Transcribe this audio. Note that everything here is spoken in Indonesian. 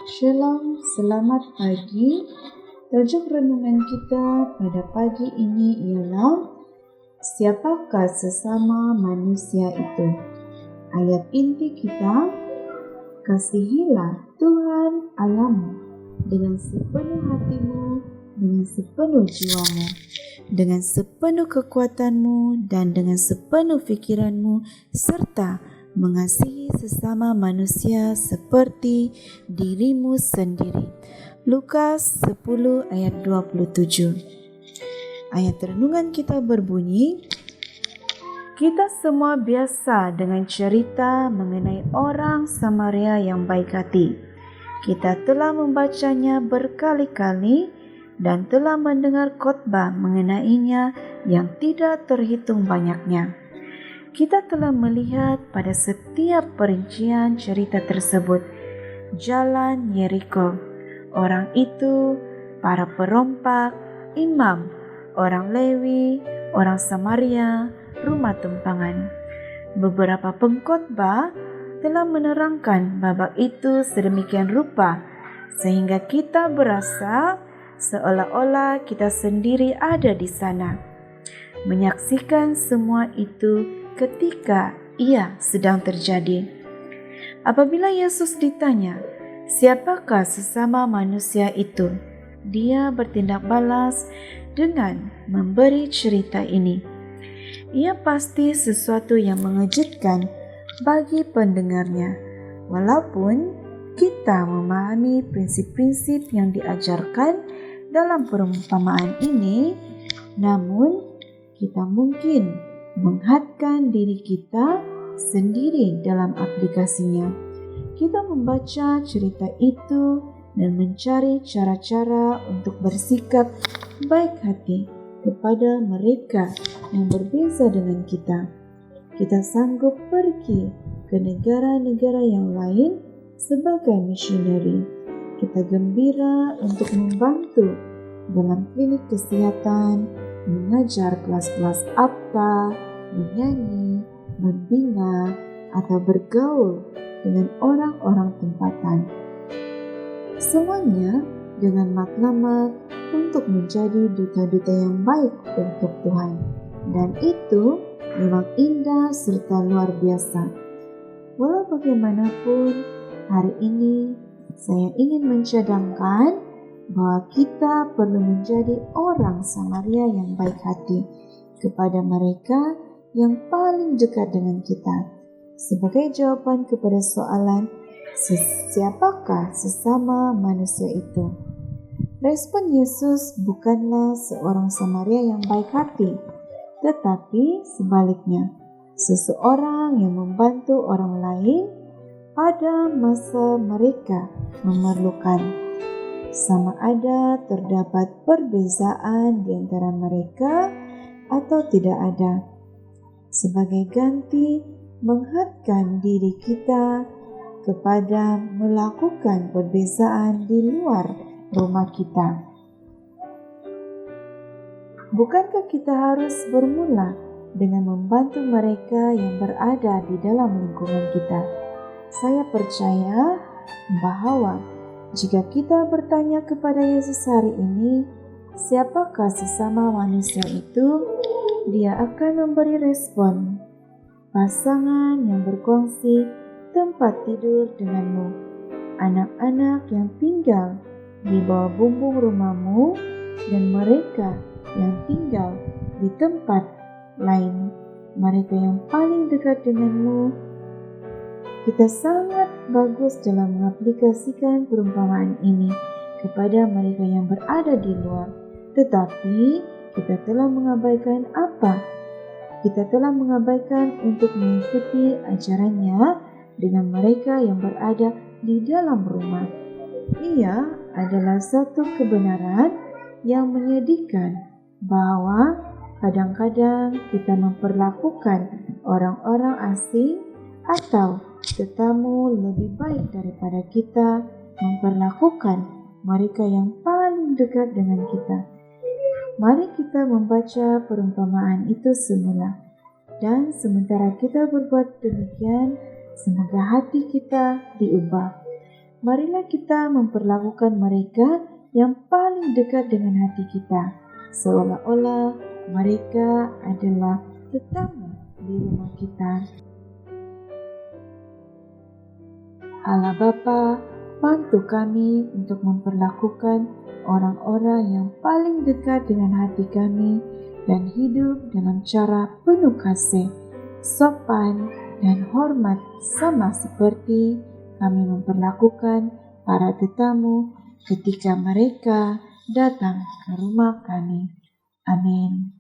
Shalom, selamat pagi. Tajuk renungan kita pada pagi ini ialah siapakah sesama manusia itu? Ayat inti kita, kasihilah Tuhan Allahmu dengan sepenuh hatimu, dengan sepenuh jiwamu, dengan sepenuh kekuatanmu dan dengan sepenuh pikiranmu, serta mengasihi sesama manusia seperti dirimu sendiri. Lukas 10 ayat 27. Ayat renungan kita berbunyi, kita semua biasa dengan cerita mengenai orang Samaria yang baik hati. Kita telah membacanya berkali-kali dan telah mendengar khotbah mengenainya yang tidak terhitung banyaknya. Kita telah melihat pada setiap perincian cerita tersebut jalan Yeriko, orang itu, para perompak, imam, orang Lewi, orang Samaria, rumah tumpangan. Beberapa pengkhotbah telah menerangkan babak itu sedemikian rupa sehingga kita berasa seolah-olah kita sendiri ada di sana, menyaksikan semua itu ketika ia sedang terjadi. Apabila Yesus ditanya, siapakah sesama manusia itu? Dia bertindak balas dengan memberi cerita ini. Ia pasti sesuatu yang mengejutkan bagi pendengarnya. Walaupun kita memahami prinsip-prinsip yang diajarkan dalam perumpamaan ini, namun kita mungkin menghadkan diri kita sendiri dalam aplikasinya. Kita membaca cerita itu dan mencari cara-cara untuk bersikap baik hati kepada mereka yang berbeza dengan kita. Kita sanggup pergi ke negara-negara yang lain sebagai misioneri. Kita gembira untuk membantu dalam klinik kesehatan, mengajar kelas-kelas APTA, menyanyi, membina, atau bergaul dengan orang-orang tempatan. Semuanya dengan matlamat untuk menjadi duta-duta yang baik untuk Tuhan. Dan itu memang indah serta luar biasa. Walau bagaimanapun, hari ini saya ingin mencadangkan bahwa kita perlu menjadi orang Samaria yang baik hati kepada mereka yang paling dekat dengan kita. Sebagai jawaban kepada soalan, siapakah sesama manusia itu? Respon Yesus bukanlah seorang Samaria yang baik hati, tetapi sebaliknya, seseorang yang membantu orang lain pada masa mereka memerlukan. Sama ada terdapat perbezaan di antara mereka atau tidak ada. Sebagai ganti, menghadkan diri kita kepada melakukan perbezaan di luar rumah kita. Bukankah kita harus bermula dengan membantu mereka yang berada di dalam lingkungan kita? Saya percaya bahwa jika kita bertanya kepada Yesus hari ini, siapakah sesama manusia itu? Dia akan memberi respon. Pasangan yang berkongsi tempat tidur denganmu, anak-anak yang tinggal di bawah bumbung rumahmu, dan mereka yang tinggal di tempat lain, mereka yang paling dekat denganmu. Kita sangat bagus dalam mengaplikasikan perumpamaan ini kepada mereka yang berada di luar. Tetapi kita telah mengabaikan apa? Kita telah mengabaikan untuk mengikuti ajarannya dengan mereka yang berada di dalam rumah. Ia adalah satu kebenaran yang menyedihkan bahwa kadang-kadang kita memperlakukan orang-orang asing atau tetamu lebih baik daripada kita memperlakukan mereka yang paling dekat dengan kita. Mari kita membaca perumpamaan itu semula. Dan sementara kita berbuat demikian, semoga hati kita diubah. Marilah kita memperlakukan mereka yang paling dekat dengan hati kita, seolah-olah mereka adalah tetamu di rumah kita. Allah Bapa, bantu kami untuk memperlakukan orang-orang yang paling dekat dengan hati kami dan hidup dengan cara penuh kasih, sopan, dan hormat sama seperti kami memperlakukan para tetamu ketika mereka datang ke rumah kami. Amin.